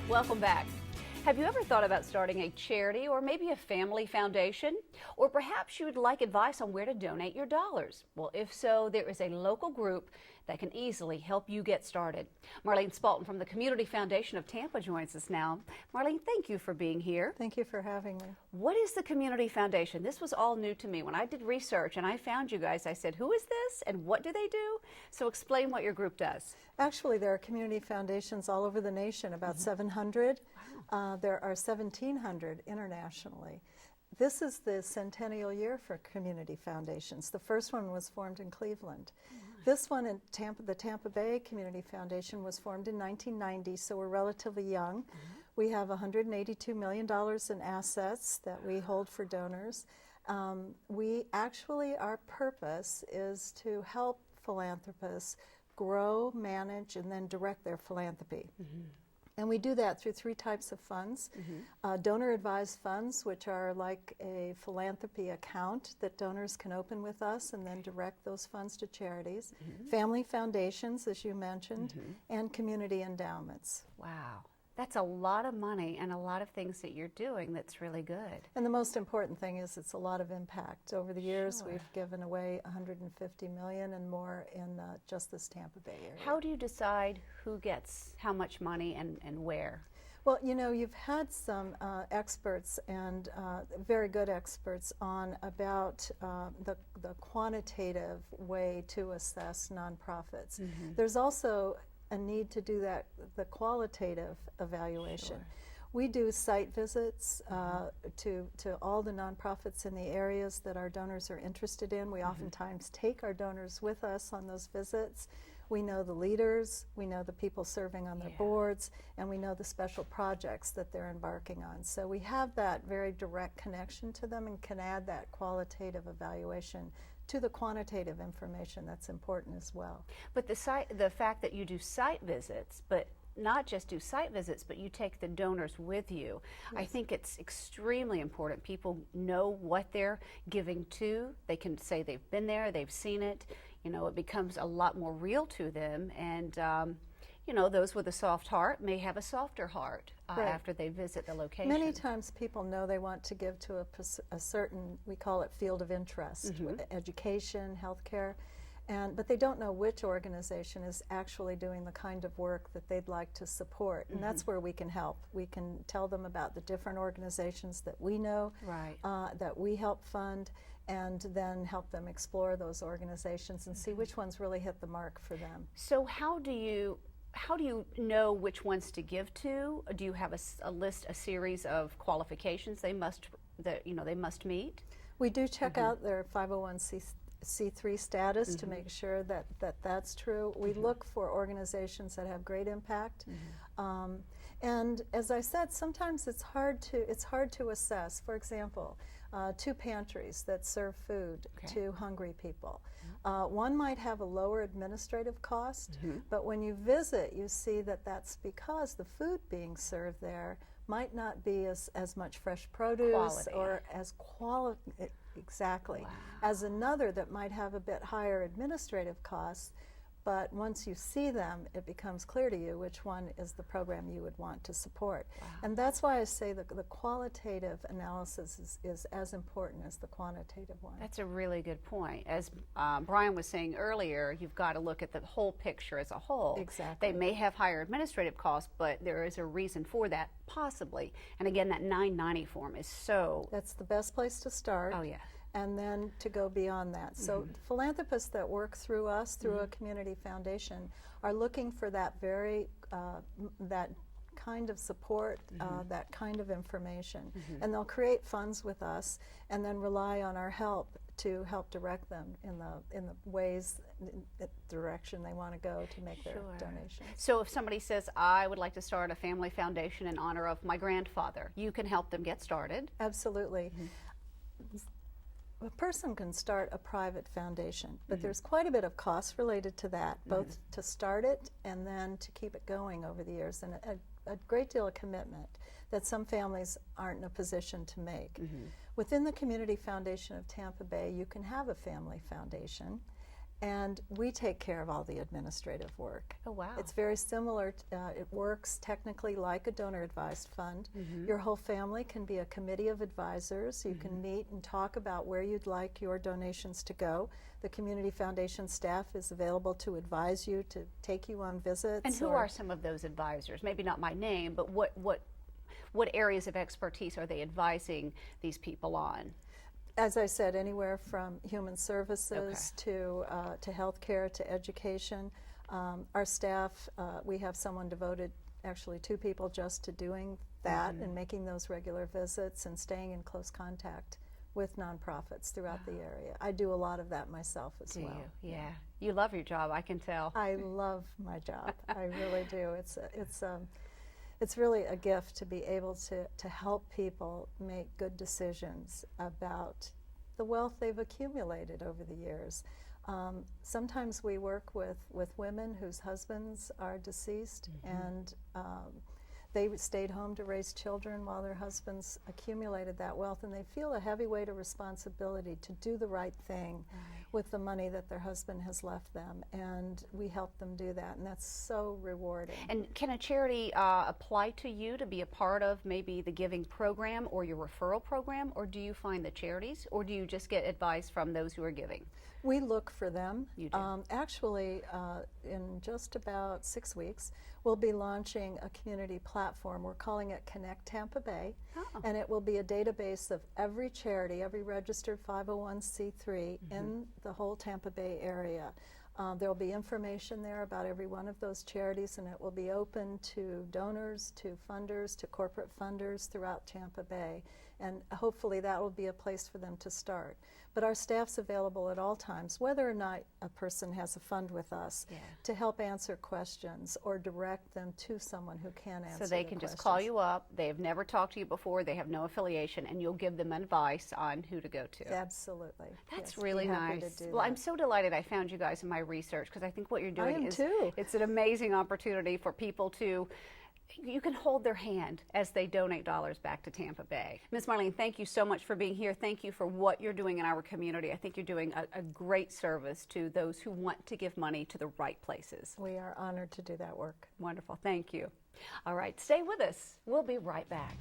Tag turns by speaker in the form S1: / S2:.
S1: Welcome back. Have you ever thought about starting a charity or maybe a family foundation? Or perhaps you would like advice on where to donate your dollars? Well, if so, there is a local group that can easily help you get started. Marlene Spalton from the Community Foundation of Tampa joins us now. Marlene, thank you for being here.
S2: Thank you for having me.
S1: What is the Community Foundation? This was all new to me. When I did research and I found you guys, I said, who is this and what do they do? So explain what your group does.
S2: Actually, there are community foundations all over the nation, about 700.
S1: Wow.
S2: There are 1,700 internationally. This is the centennial year for community foundations. The first one was formed in Cleveland. This one in Tampa, the Tampa Bay Community Foundation, was formed in 1990, so we're relatively young. We have $182 million in assets that we hold for donors. Our purpose is to help philanthropists grow, manage, and then direct their philanthropy. And we do that through three types of funds. Donor-advised funds, which are like a philanthropy account that donors can open with us and then direct those funds to charities. Family foundations, as you mentioned, and community endowments.
S1: Wow. That's a lot of money and a lot of things that you're doing that's really good.
S2: And the most important thing is it's a lot of impact. Over the years,
S1: Sure.
S2: we've given away $150 million and more in just this Tampa Bay area.
S1: How do you decide who gets how much money and where?
S2: Well, you know, you've had some experts and very good experts on about the quantitative way to assess nonprofits. There's also a need to do that, the qualitative evaluation.
S1: Sure.
S2: We do site visits to all the nonprofits in the areas that our donors are interested in. We oftentimes take our donors with us on those visits. We know the leaders, we know the people serving on their boards, and we know the special projects that they're embarking on. So we have that very direct connection to them and can add that qualitative evaluation to the quantitative information that's important as well.
S1: But the fact that you do site visits, but not just do site visits, but you take the donors with you. I think it's extremely important. People know what they're giving to. They can say they've been there, they've seen it. You know, it becomes a lot more real to them. And, you know, those with a soft heart may have a softer heart after they visit the location.
S2: Many times people know they want to give to a certain, we call it field of interest, education, healthcare. But they don't know which organization is actually doing the kind of work that they'd like to support. And that's where we can help. We can tell them about the different organizations that we know, that we help fund, and then help them explore those organizations and see which ones really hit the mark for them.
S1: So how do you know which ones to give to? Do you have a list, a series of qualifications they must meet?
S2: We do check out their 501c3 status to make sure that that's true. We look for organizations that have great impact, and as I said, sometimes it's hard to assess. For example, 2 pantries that serve food to hungry people. One might have a lower administrative cost, but when you visit, you see that that's because the food being served there might not be as much fresh produce or as quality. Exactly.
S1: Wow.
S2: As another that might have a bit higher administrative costs, but once you see them, it becomes clear to you which one is the program you would want to support.
S1: Wow.
S2: And that's why I say that the qualitative analysis is as important as the quantitative one.
S1: That's a really good point. As Brian was saying earlier, you've got to look at the whole picture as a whole.
S2: Exactly.
S1: They may have higher administrative costs, but there is a reason for that, possibly. And again, that 990 form is so...
S2: That's the best place to start.
S1: Oh, yeah.
S2: And then to go beyond that. So philanthropists that work through us, through a community foundation, are looking for that very, that kind of support, that kind of information. And they'll create funds with us and then rely on our help to help direct them in the ways, the direction they want to go to make their donations.
S1: So if somebody says, I would like to start a family foundation in honor of my grandfather, you can help them get started?
S2: Absolutely. A person can start a private foundation, but there's quite a bit of cost related to that, both to start it and then to keep it going over the years, and a great deal of commitment that some families aren't in a position to make. Within the Community Foundation of Tampa Bay, you can have a family foundation, and we take care of all the administrative work.
S1: Oh, wow.
S2: It's very similar. It works technically like a donor-advised fund. Your whole family can be a committee of advisors. You can meet and talk about where you'd like your donations to go. The Community Foundation staff is available to advise you, to take you on visits.
S1: And who are some of those advisors? Maybe not my name, but what areas of expertise are they advising these people on?
S2: As I said, anywhere from human services to healthcare to education. Our staff, we have someone devoted, actually 2 people just to doing that and making those regular visits and staying in close contact with nonprofits throughout the area. I do a lot of that myself as well.
S1: Do you? Yeah. You love your job, I can tell.
S2: I love my job. I really do. It's really a gift to be able to help people make good decisions about the wealth they've accumulated over the years. Sometimes we work with women whose husbands are deceased, and they stayed home to raise children while their husbands accumulated that wealth, and they feel a heavy weight of responsibility to do the right thing with the money that their husband has left them, and we help them do that, and that's so rewarding.
S1: And can a charity apply to you to be a part of maybe the giving program or your referral program, or do you find the charities, or do you just get advice from those who are giving?
S2: We look for them.
S1: You do.
S2: Actually, in just about 6 weeks, we'll be launching a community platform. We're calling it Connect Tampa Bay, and it will be a database of every charity, every registered 501c3 in the whole Tampa Bay area. There will be information there about every one of those charities, and it will be open to donors, to funders, to corporate funders throughout Tampa Bay. And hopefully that will be a place for them to start. But our staff's available at all times, whether or not a person has a fund with us, to help answer questions or direct them to someone who can answer.
S1: So they can just call you up. They have never talked to you before. They have no affiliation, and you'll give them advice on who to go to.
S2: Absolutely.
S1: That's
S2: yes,
S1: really
S2: happy
S1: nice.
S2: to do
S1: Well,
S2: that.
S1: I'm so delighted I found you guys in my research, because I think what you're doing is
S2: too.
S1: It's an amazing opportunity for people to. You can hold their hand as they donate dollars back to Tampa Bay. Ms. Marlene, thank you so much for being here. Thank you for what you're doing in our community. I think you're doing a great service to those who want to give money to the right places.
S2: We are honored to do that work.
S1: Wonderful. Thank you. All right, stay with us. We'll be right back.